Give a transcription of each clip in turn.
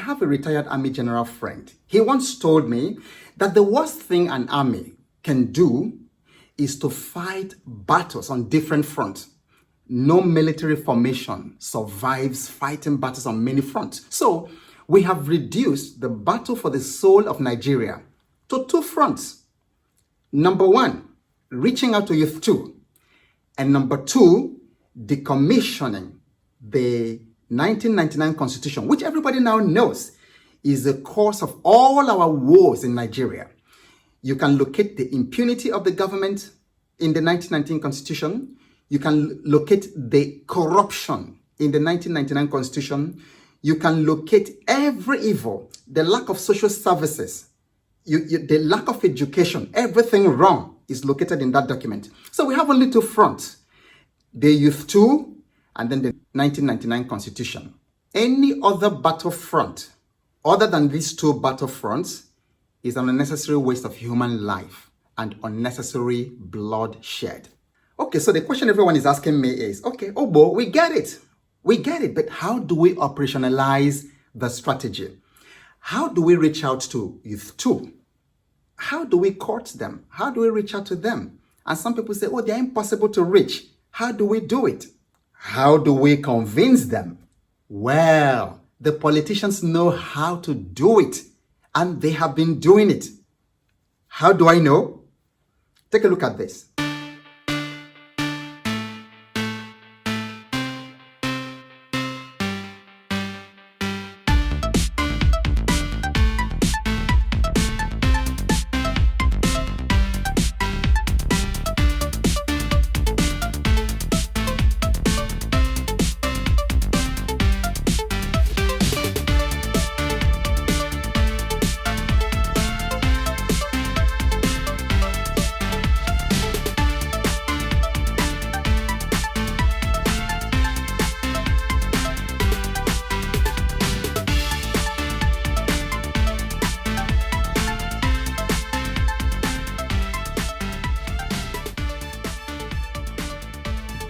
have a retired Army general friend. He once told me that the worst thing an army can do is to fight battles on different fronts. No military formation survives fighting battles on many fronts. So we have reduced the battle for the soul of Nigeria to 2 fronts. Number 1, reaching out to Youth-2. And number 2, decommissioning the 1999 Constitution, which everybody now knows is the cause of all our wars in Nigeria. You can locate the impunity of the government in the 1919 Constitution. You can locate the corruption in the 1999 Constitution. You can locate every evil, the lack of social services, the lack of education, everything wrong is located in that document. So we have only 2 fronts, the Youth-2 and then the 1999 Constitution. Any other battlefront other than these 2 battlefronts is an unnecessary waste of human life and unnecessary bloodshed. Okay, so the question everyone is asking me is, okay, Ogbo, we get it, but how do we operationalize the strategy? How do we reach out to Youth-2? How do we court them? How do we reach out to them? And some people say, oh, they're impossible to reach. How do we do it? How do we convince them? Well, the politicians know how to do it, and they have been doing it. How do I know? Take a look at this.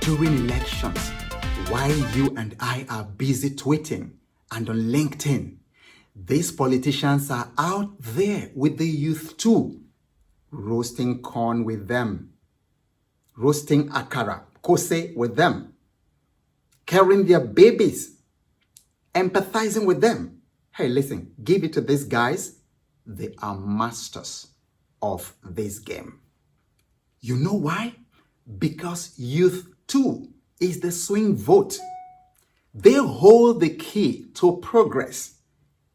During elections, while you and I are busy tweeting and on LinkedIn, these politicians are out there with the Youth-2, roasting corn with them, roasting akara, kose with them, carrying their babies, empathizing with them. Hey, listen, give it to these guys. They are masters of this game. You know why? Because Youth-2 is the swing vote. They hold the key to progress.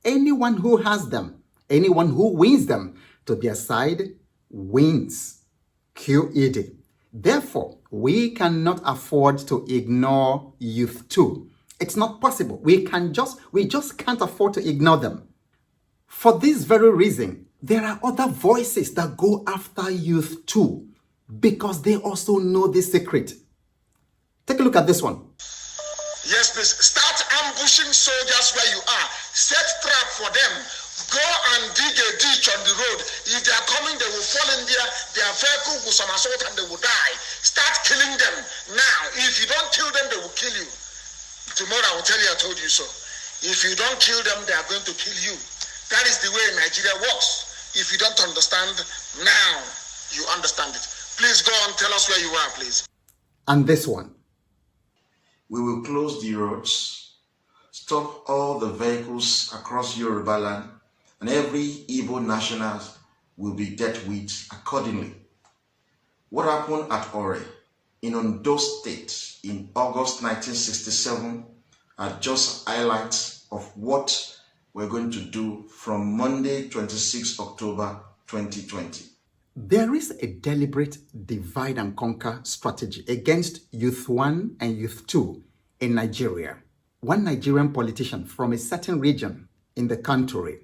Anyone who has them, anyone who wins them to their side wins. QED. Therefore, we cannot afford to ignore Youth-2. It's not possible. We just can't afford to ignore them. For this very reason, there are other voices that go after Youth-2 because they also know the secret. Take a look at this one. Yes, please. Start ambushing soldiers where you are. Set trap for them. Go and dig a ditch on the road. If they are coming, they will fall in there. Their vehicle will somersault and they will die. Start killing them now. If you don't kill them, they will kill you. Tomorrow I will tell you I told you so. If you don't kill them, they are going to kill you. That is the way Nigeria works. If you don't understand, now you understand it. Please go on, tell us where you are, please. And this one. We will close the roads, stop all the vehicles across Yoruba land, and every Igbo national will be dealt with accordingly. What happened at Ore in Ondo State in August 1967 are just highlights of what we're going to do from Monday, 26 October 2020. There is a deliberate divide and conquer strategy against Youth-1 and Youth-2 in Nigeria. One Nigerian politician from a certain region in the country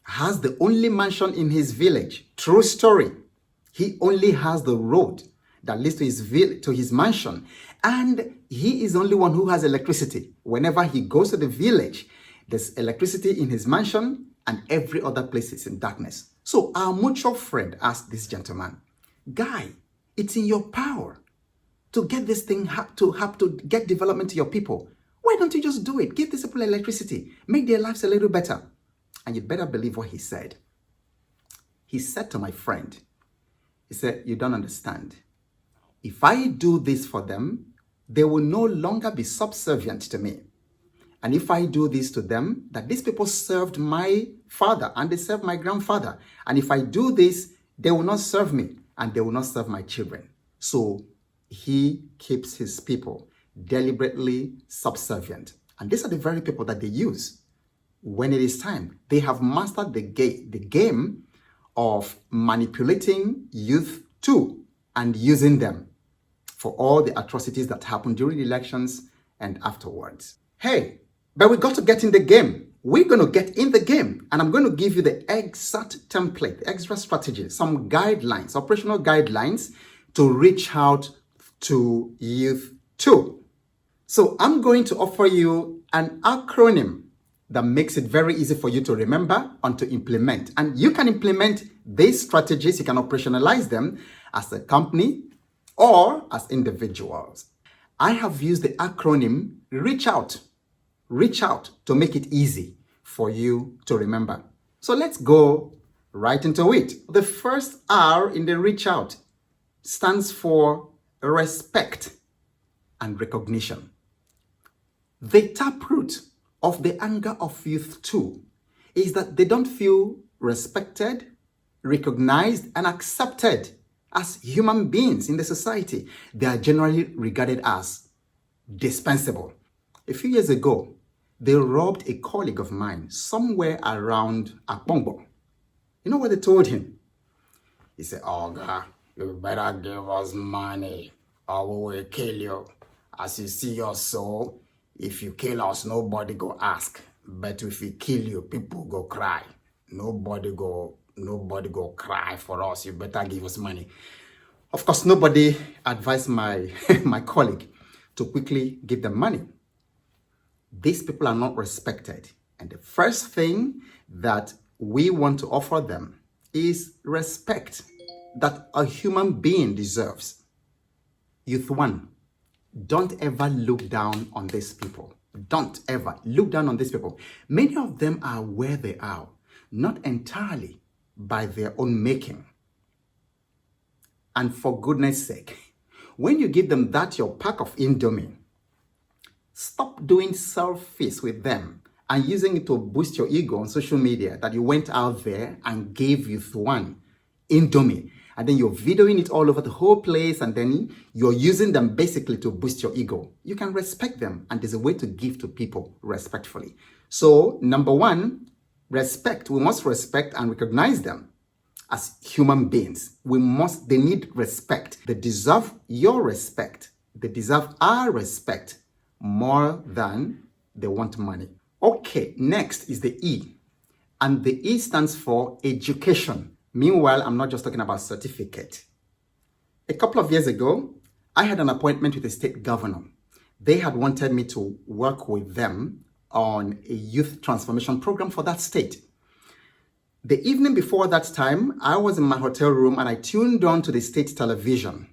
has the only mansion in his village. True story. He only has the road that leads to his mansion, and he is the only one who has electricity. Whenever he goes to the village, there's electricity in his mansion, and every other place is in darkness. So our mutual friend asked this gentleman, guy, it's in your power to get this thing, to get development to your people. Why don't you just do it? Give these people electricity. Make their lives a little better. And you'd better believe what he said. He said to my friend, he said, you don't understand. If I do this for them, they will no longer be subservient to me. And if I do this to them, that these people served my father and they served my grandfather. And if I do this, they will not serve me and they will not serve my children. So he keeps his people deliberately subservient. And these are the very people that they use when it is time. They have mastered the game of manipulating Youth-2 and using them for all the atrocities that happen during the elections and afterwards. Hey, but we got to get in the game. We're going to get in the game. And I'm going to give you the exact template, the extra strategy, some guidelines, operational guidelines to reach out to Youth-2. So I'm going to offer you an acronym that makes it very easy for you to remember and to implement. And you can implement these strategies, you can operationalize them as a company or as individuals. I have used the acronym REACHOUT. REACHOUT to make it easy for you to remember. So let's go right into it. The first R in the REACHOUT stands for respect and recognition. The taproot of the anger of Youth-2 is that they don't feel respected, recognized, and accepted as human beings in the society. They are generally regarded as dispensable. A few years ago, they robbed a colleague of mine somewhere around Akpongbo. You know what they told him? He said, "Oga, you better give us money or we will kill you. As you see your soul, if you kill us, nobody go ask. But if we kill you, people go cry. Nobody go cry for us. You better give us money." Of course, nobody advised my colleague to quickly give them money. These people are not respected. And the first thing that we want to offer them is respect that a human being deserves. Youth-1, don't ever look down on these people. Don't ever look down on these people. Many of them are where they are, not entirely by their own making. And for goodness sake, when you give them that your pack of Indomie, stop doing selfies with them and using it to boost your ego on social media that you went out there and gave Youth-1 Indomie. And then you're videoing it all over the whole place, and then you're using them basically to boost your ego. You can respect them, and there's a way to give to people respectfully. So, number one, respect. We must respect and recognize them as human beings. They need respect. They deserve your respect. They deserve our respect more than they want money. Okay, next is the E. And the E stands for education. Meanwhile, I'm not just talking about certificate. A couple of years ago, I had an appointment with a state governor. They had wanted me to work with them on a youth transformation program for that state. The evening before that time, I was in my hotel room and I tuned on to the state television.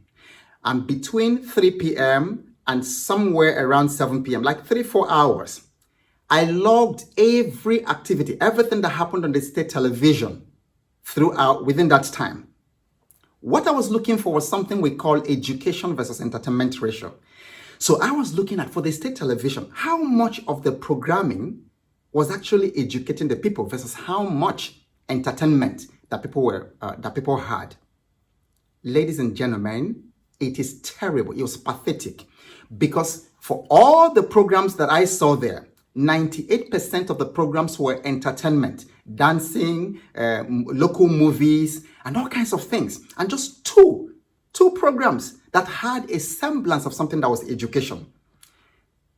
And between 3 p.m. and somewhere around 7 p.m., like 3-4 hours, I logged every activity, everything that happened on the state television throughout within that time. What I was looking for was something we call education versus entertainment ratio. So I was looking at, for the state television, how much of the programming was actually educating the people versus how much entertainment that people had. Ladies and gentlemen, it is terrible. It was pathetic, because for all the programs that I saw there, 98% of the programs were entertainment, dancing, local movies, and all kinds of things. And just two programs that had a semblance of something that was education.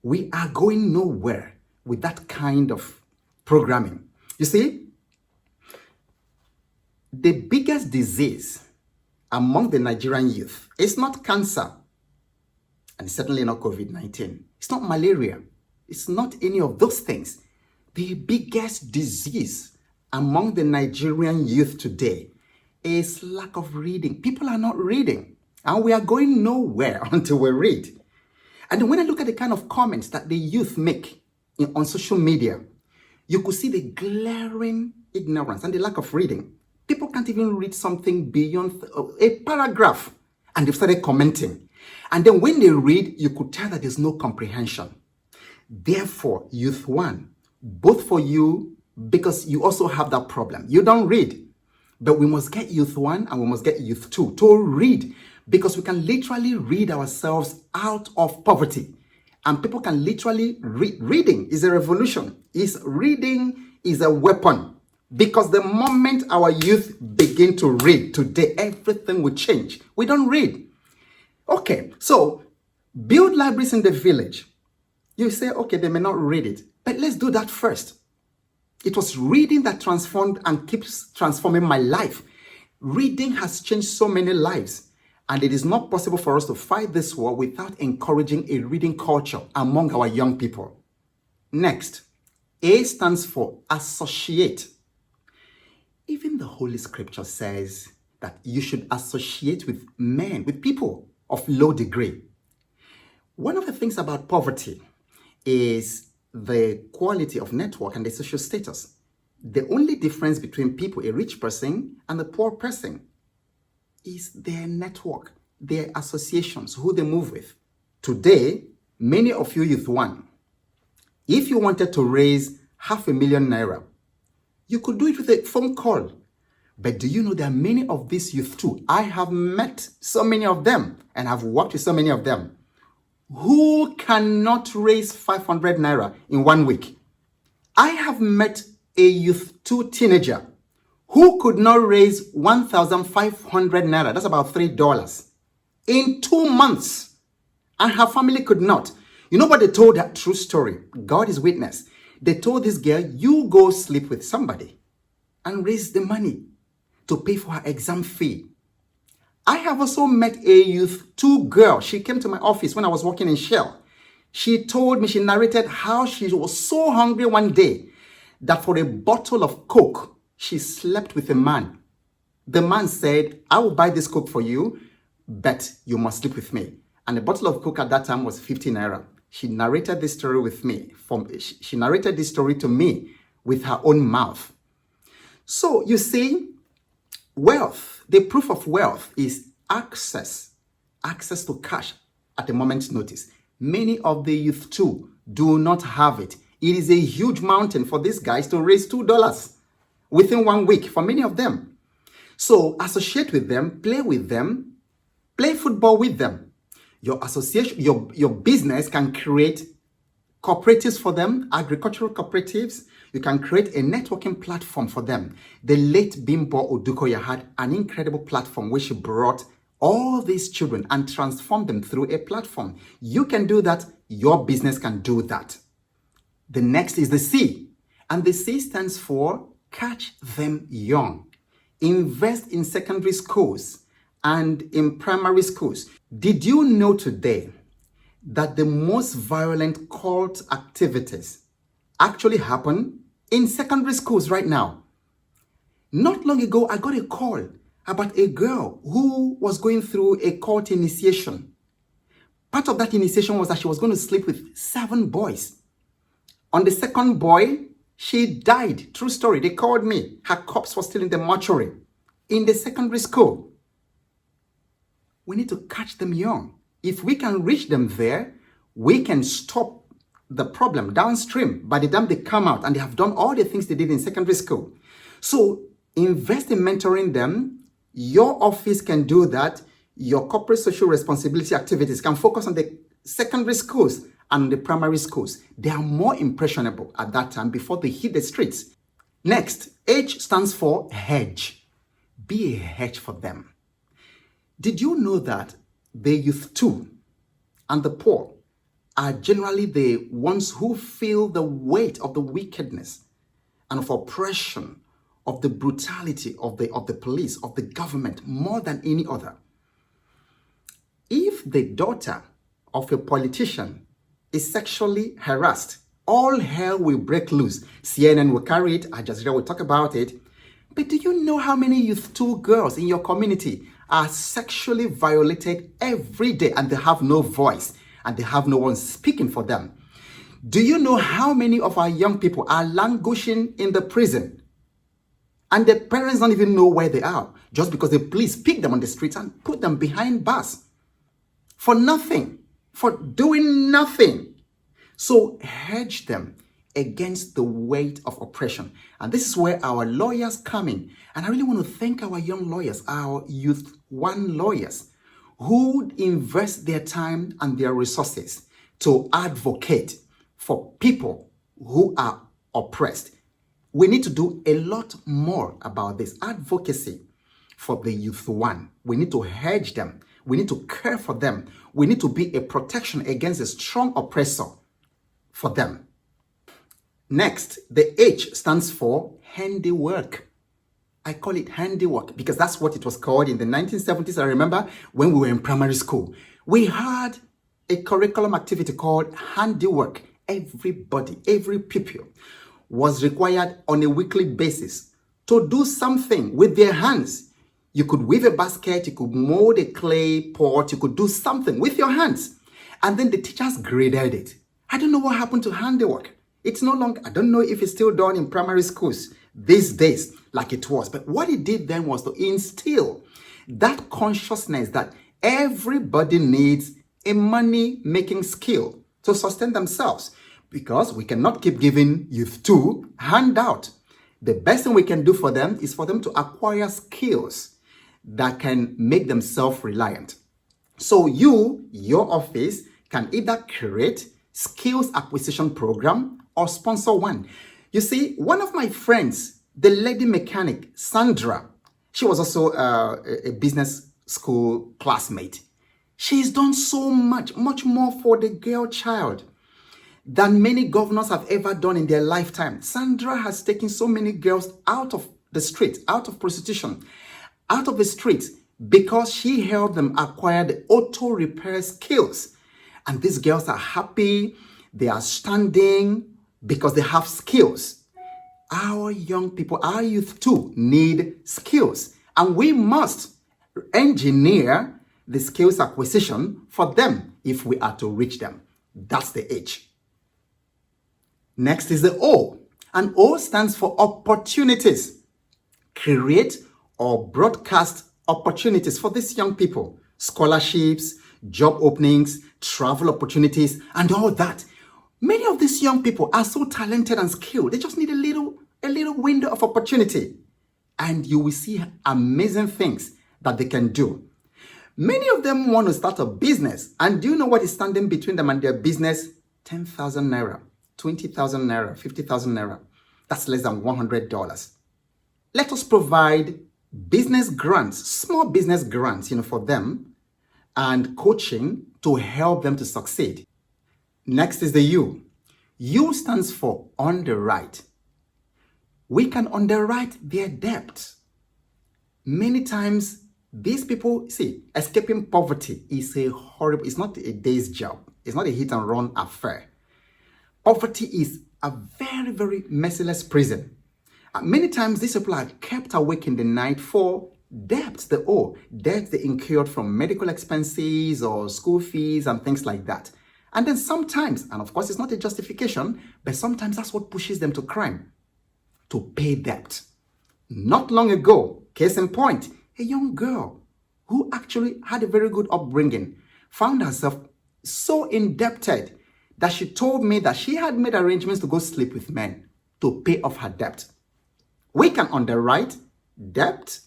We are going nowhere with that kind of programming. You see, the biggest disease among the Nigerian youth is not cancer, and it's certainly not COVID-19. It's not malaria. It's not any of those things. The biggest disease among the Nigerian youth today is lack of reading. People are not reading, and we are going nowhere until we read. And then when I look at the kind of comments that the youth make on social media, you could see the glaring ignorance and the lack of reading. People can't even read something beyond a paragraph, and they've started commenting. And then when they read, you could tell that there's no comprehension. Therefore, Youth-1, both for you, because you also have that problem. You don't read, but we must get Youth-1 and we must get Youth-2 to read, because we can literally read ourselves out of poverty. And people can literally read. Reading is a revolution. Reading is a weapon. Because the moment our youth begin to read today, everything will change. We don't read. Okay, so build libraries in the village. You say, okay, they may not read it, but let's do that first. It was reading that transformed and keeps transforming my life. Reading has changed so many lives, and it is not possible for us to fight this war without encouraging a reading culture among our young people. Next, A stands for associate. Even the Holy Scripture says that you should associate with men, with people of low degree. One of the things about poverty is the quality of network and the social status. The only difference between people, a rich person and a poor person, is their network, their associations, who they move with. Today, many of you Youth-1, if you wanted to raise $500,000 naira, you could do it with a phone call. But do you know there are many of these Youth-2? I have met so many of them and have worked with so many of them who cannot raise 500 naira in 1 week. I have met a Youth-2 teenager who could not raise 1,500 naira, that's about $3, in 2 months. And her family could not. You know what they told her? True story. God is witness. They told this girl, you go sleep with somebody and raise the money to pay for her exam fee. I have also met a Youth-2 girl. She came to my office when I was working in Shell. She told me, she narrated how she was so hungry one day that for a bottle of Coke, she slept with a man. The man said, I will buy this Coke for you, but you must sleep with me. And a bottle of Coke at that time was 50 naira. She narrated this story with me. She narrated this story to me with her own mouth. So you see, wealth, the proof of wealth is access to cash at a moment's notice. Many of the Youth-2 do not have it. It is a huge mountain for these guys to raise $2 within 1 week for many of them. So associate with them, play football with them. Your association, your business can create cooperatives for them, agricultural cooperatives. You can create a networking platform for them. The late Bimbo Odukoya had an incredible platform which she brought all these children and transformed them through a platform. You can do that. Your business can do that. The next is the C. And the C stands for catch them young. Invest in secondary schools and in primary schools. Did you know today that the most violent cult activities actually happen in secondary schools right now? Not long ago, I got a call about a girl who was going through a cult initiation. Part of that initiation was that she was going to sleep with 7 boys. On the second boy, she died. True story. They called me. Her corpse was still in the mortuary in the secondary school. We need to catch them young. If we can reach them there, we can stop the problem downstream by the time they come out and they have done all the things they did in secondary school. So invest in mentoring them. Your office can do that. Your corporate social responsibility activities can focus on the secondary schools and the primary schools. They are more impressionable at that time before they hit the streets. Next, H stands for hedge. Be a hedge for them. Did you know that the Youth-2 and the poor are generally the ones who feel the weight of the wickedness and of oppression, of the brutality of the police, of the government, more than any other? If the daughter of a politician is sexually harassed, all hell will break loose. CNN will carry it, Al Jazeera will talk about it. But do you know how many Youth-2 girls in your community are sexually violated every day and they have no voice? and they have no one speaking for them. Do you know how many of our young people are languishing in the prison? And their parents don't even know where they are, just because the police pick them on the streets and put them behind bars for nothing, for doing nothing. So hedge them against the weight of oppression. And this is where our lawyers come in. And I really want to thank our young lawyers, our Youth-1 lawyers, who invest their time and their resources to advocate for people who are oppressed. We need to do a lot more about this advocacy for the Youth-1. We need to hedge them. We need to care for them. We need to be a protection against a strong oppressor for them. Next, the H stands for handwork. I call it handwork because that's what it was called in the 1970s. I remember when we were in primary school, we had a curriculum activity called handwork. Everybody, every pupil was required on a weekly basis to do something with their hands. You could weave a basket, you could mold a clay pot, you could do something with your hands. And then the teachers graded it. I don't know what happened to handwork. It's no longer, I don't know if it's still done in primary schools these days like it was. But what it did then was to instill that consciousness that everybody needs a money-making skill to sustain themselves, because we cannot keep giving Youth-2 handout. The best thing we can do for them is for them to acquire skills that can make them self-reliant. So your office can either create skills acquisition program or sponsor one. You see, one of my friends, the lady mechanic, Sandra, she was also a business school classmate. She's done so much more for the girl child than many governors have ever done in their lifetime. Sandra has taken so many girls out of the street, out of prostitution, out of the streets, because she helped them acquire the auto repair skills. And these girls are happy, they are standing because they have skills. Our young people, our youth too, need skills. And we must engineer the skills acquisition for them if we are to reach them. That's the H. Next is the O. And O stands for opportunities. Create or broadcast opportunities for these young people. Scholarships, job openings, travel opportunities, and all that. Many of these young people are so talented and skilled. They just need a little window of opportunity. And you will see amazing things that they can do. Many of them want to start a business. And do you know what is standing between them and their business? 10,000 naira, 20,000 naira, 50,000 naira. That's less than $100. Let us provide business grants, small business grants, for them, and coaching to help them to succeed. Next is the U. U stands for underwrite. We can underwrite their debt. Many times, these people, escaping poverty is it's not a day's job. It's not a hit and run affair. Poverty is a very, very merciless prison. Many times, these people are kept awake in the night for debts they owe, debts they incurred from medical expenses or school fees and things like that. And then sometimes, and of course it's not a justification, but sometimes that's what pushes them to crime, to pay debt. Not long ago, case in point, a young girl who actually had a very good upbringing found herself so indebted that she told me that she had made arrangements to go sleep with men to pay off her debt. We can underwrite debt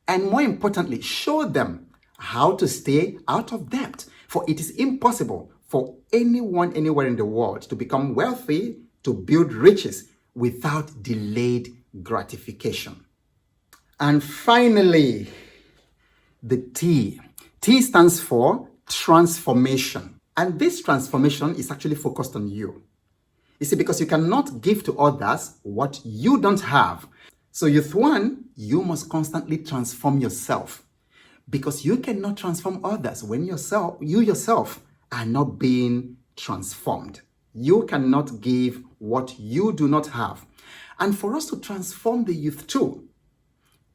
and, more importantly, show them how to stay out of debt. For it is impossible for anyone anywhere in the world to become wealthy, to build riches without delayed gratification. And finally, the T. T stands for transformation. And this transformation is actually focused on you. You see, because you cannot give to others what you don't have. So Youth-1, you must constantly transform yourself, because you cannot transform others when you yourself are not being transformed. You cannot give what you do not have. And for us to transform the Youth-2,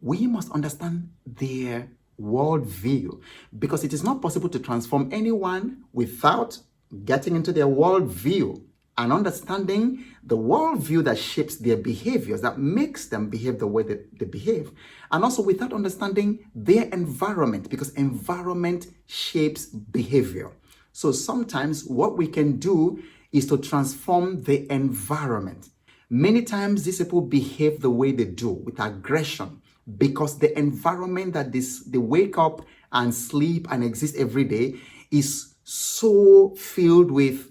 we must understand their worldview, because it is not possible to transform anyone without getting into their worldview and understanding the worldview that shapes their behaviors, that makes them behave the way that they behave. And also without understanding their environment, because environment shapes behavior. So sometimes what we can do is to transform the environment. Many times these people behave the way they do with aggression because the environment that they wake up and sleep and exist every day is so filled with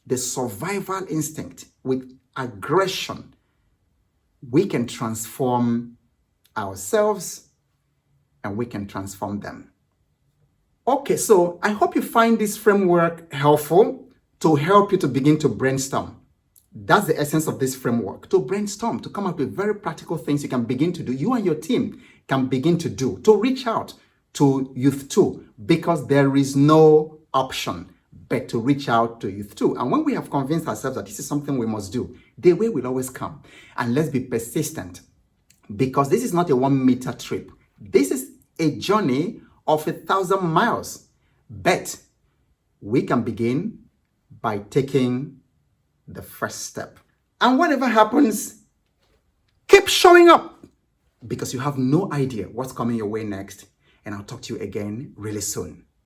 the survival instinct, with aggression. We can transform ourselves and we can transform them. Okay, so I hope you find this framework helpful to help you to begin to brainstorm. That's the essence of this framework, to brainstorm, to come up with very practical things you can begin to do. You and your team can begin to do, to reach out to Youth-2, because there is no option but to reach out to Youth-2. And when we have convinced ourselves that this is something we must do, the way will always come. And let's be persistent, because this is not a 1 meter trip. This is a journey of 1,000 miles. But we can begin by taking the first step. And whatever happens, keep showing up, because you have no idea what's coming your way next. And I'll talk to you again really soon.